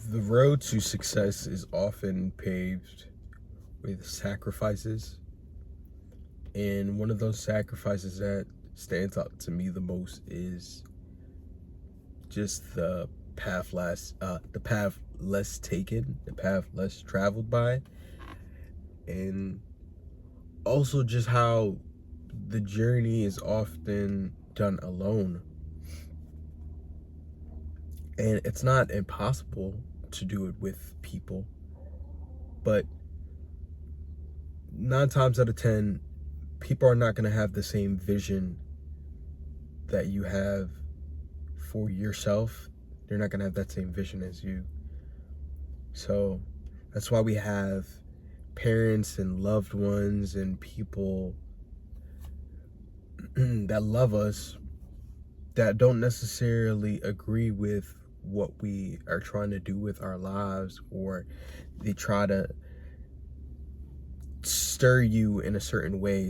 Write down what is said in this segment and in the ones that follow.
The road to success is often paved with sacrifices. And one of those sacrifices that stands out to me the most is just the path less taken, the path less traveled by, and also just how the journey is often done alone. And it's not impossible to do it with people, but 9 times out of 10, people are not going to have the same vision that you have for yourself. They're not going to have that same vision as you. So that's why we have parents and loved ones and people that love us that don't necessarily agree with what we are trying to do with our lives, or they try to steer you in a certain way,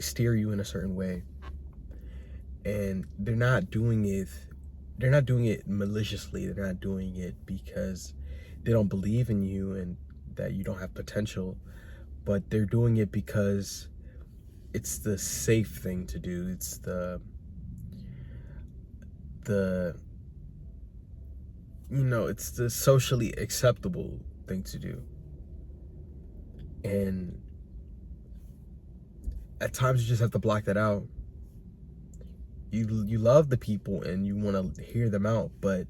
and they're not doing it maliciously. They're not doing it because they don't believe in you and that you don't have potential, but they're doing it because it's the safe thing to do. It's the it's the socially acceptable thing to do. And at times you just have to block that out. You love the people and you want to hear them out, but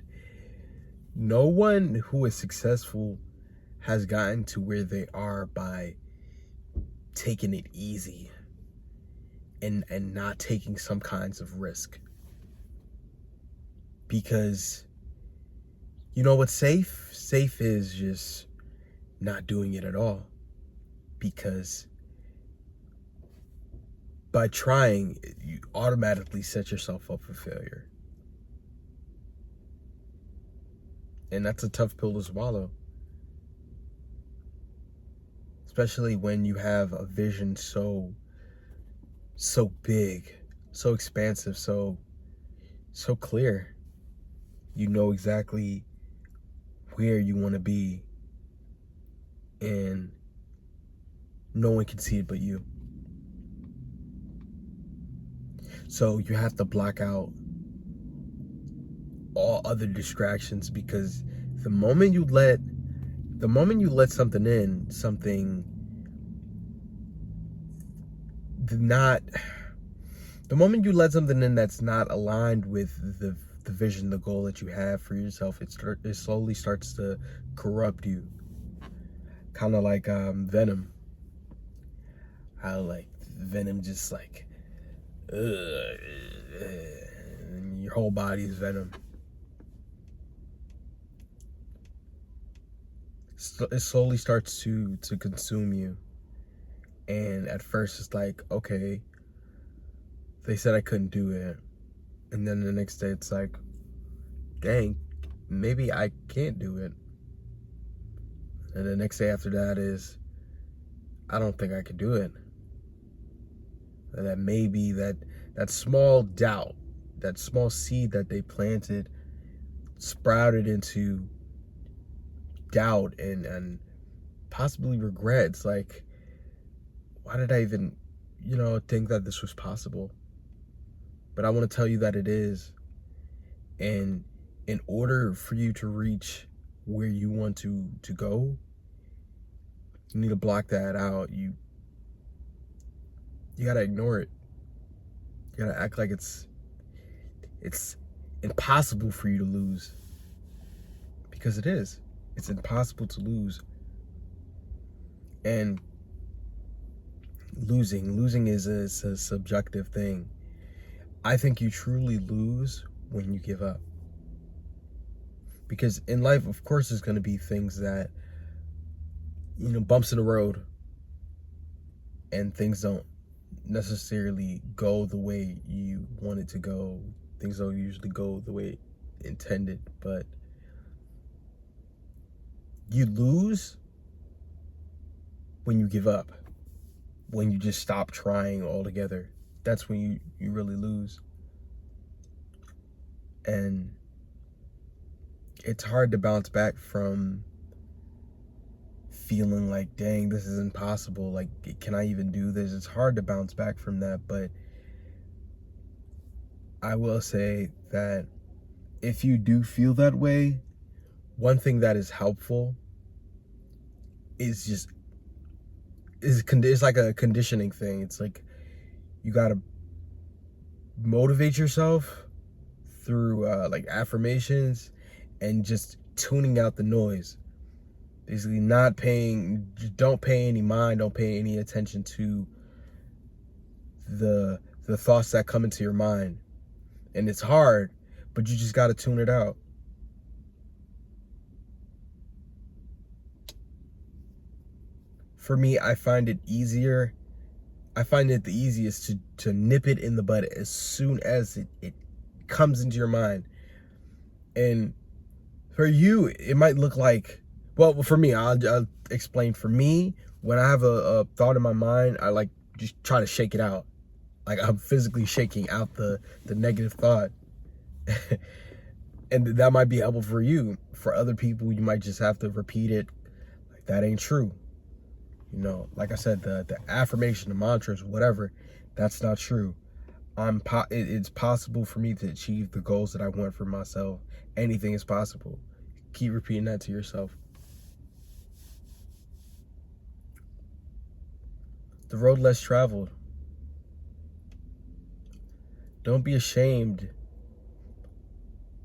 no one who is successful has gotten to where they are by taking it easy and not taking some kinds of risk. Because you know what's safe? Safe is just not doing it at all. Because by trying, you automatically set yourself up for failure. And that's a tough pill to swallow. Especially when you have a vision so big, so expansive, so clear. You know exactly where you want to be, and no one can see it but you. So you have to block out all other distractions, because the moment you let something in, the moment you let something in that's not aligned with the vision, the goal that you have for yourself, it slowly starts to corrupt you. Kind of like Venom. How like Venom just like, and your whole body is venom. It slowly starts to consume you. And at first it's like, okay, they said I couldn't do it. And then the next day it's like, dang, maybe I can't do it. And the next day after that is, I don't think I could do it. And that maybe that small doubt, that small seed that they planted, sprouted into doubt and possibly regrets. Like, why did I even, think that this was possible? But I want to tell you that it is. And in order for you to reach where you want to go, you need to block that out. You gotta ignore it. You gotta act like it's impossible for you to lose. Because it is. It's impossible to lose. And losing is a subjective thing. I think you truly lose when you give up. Because in life, of course, there's going to be things that, bumps in the road, and things don't necessarily go the way you want it to go. Things don't usually go the way intended, but you lose when you give up, when you just stop trying altogether. That's when you really lose. And it's hard to bounce back from feeling like, dang, this is impossible. Like, can I even do this? It's hard to bounce back from that. But I will say that if you do feel that way, one thing that is helpful is it's like a conditioning thing. It's like you gotta motivate yourself through like affirmations and just tuning out the noise. Basically, don't pay any mind, don't pay any attention to the thoughts that come into your mind. And it's hard, but you just gotta tune it out. For me, I find it the easiest to nip it in the bud as soon as it comes into your mind. And for you, it might look like, well, for me, I'll explain. For me, when I have a thought in my mind, I like just try to shake it out. Like I'm physically shaking out the negative thought. And that might be helpful for you. For other people, you might just have to repeat it. Like, that ain't true. You know, like I said, the affirmation, the mantras, whatever, that's not true. It's possible for me to achieve the goals that I want for myself. Anything is possible. Keep repeating that to yourself. The road less traveled. Don't be ashamed.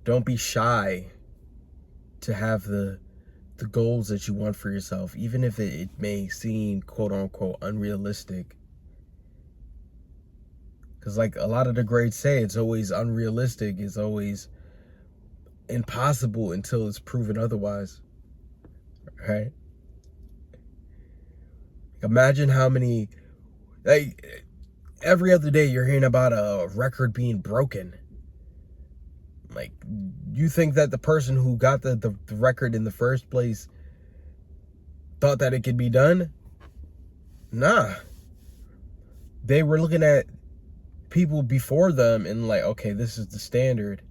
Don't be shy to have the goals that you want for yourself, even if it may seem quote unquote unrealistic. Because like a lot of the greats say, it's always unrealistic, it's always impossible until it's proven otherwise, right? Imagine how many, like every other day you're hearing about a record being broken. Like, you think that the person who got the record in the first place thought that it could be done? Nah. They were looking at people before them and like, okay, this is the standard.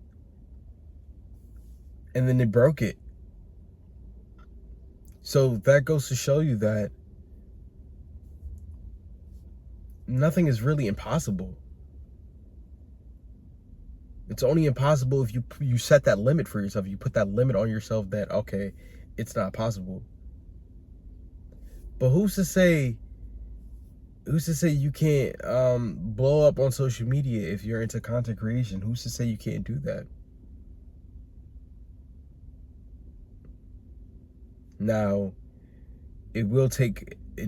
And then they broke it. So that goes to show you that nothing is really impossible. It's only impossible if you set that limit for yourself. You put that limit on yourself that, okay, it's not possible. But who's to say you can't blow up on social media if you're into content creation? Who's to say you can't do that? Now, it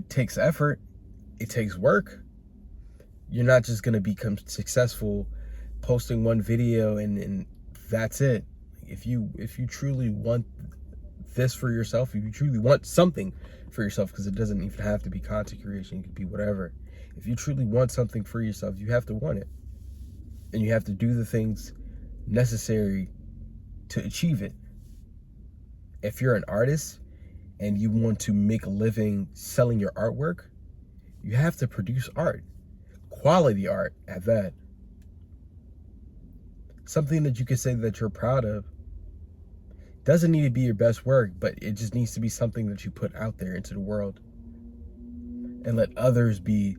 takes effort. It takes work. You're not just going to become successful posting one video and that's it. If you truly want this for yourself, if you truly want something for yourself, because it doesn't even have to be content creation, it could be whatever. If you truly want something for yourself, you have to want it. And you have to do the things necessary to achieve it. If you're an artist and you want to make a living selling your artwork, you have to produce art. Quality art at that. Something that you can say that you're proud of. Doesn't need to be your best work, but it just needs to be something that you put out there into the world. And let others be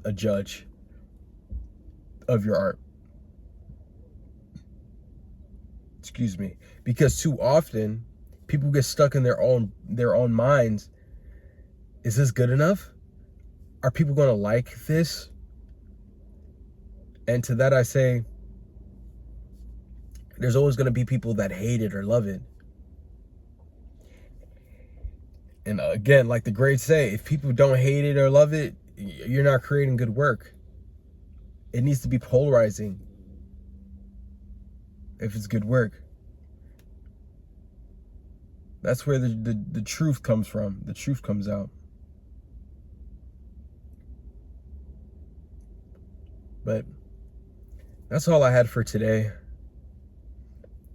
a judge of your art. Because too often people get stuck in their own minds. Is this good enough? Are people going to like this? And to that I say, there's always going to be people that hate it or love it. And again, like the greats say, if people don't hate it or love it, you're not creating good work. It needs to be polarizing if it's good work. That's where the truth comes from. The truth comes out. But that's all I had for today.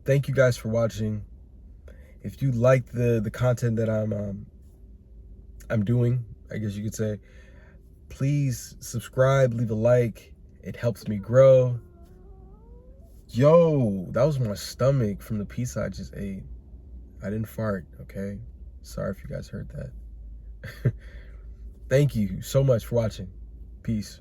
Thank you guys for watching. If you like the content that I'm doing, I guess you could say, please subscribe, leave a like. It helps me grow. Yo, that was my stomach from the pizza I just ate. I didn't fart, okay? Sorry if you guys heard that. Thank you so much for watching. Peace.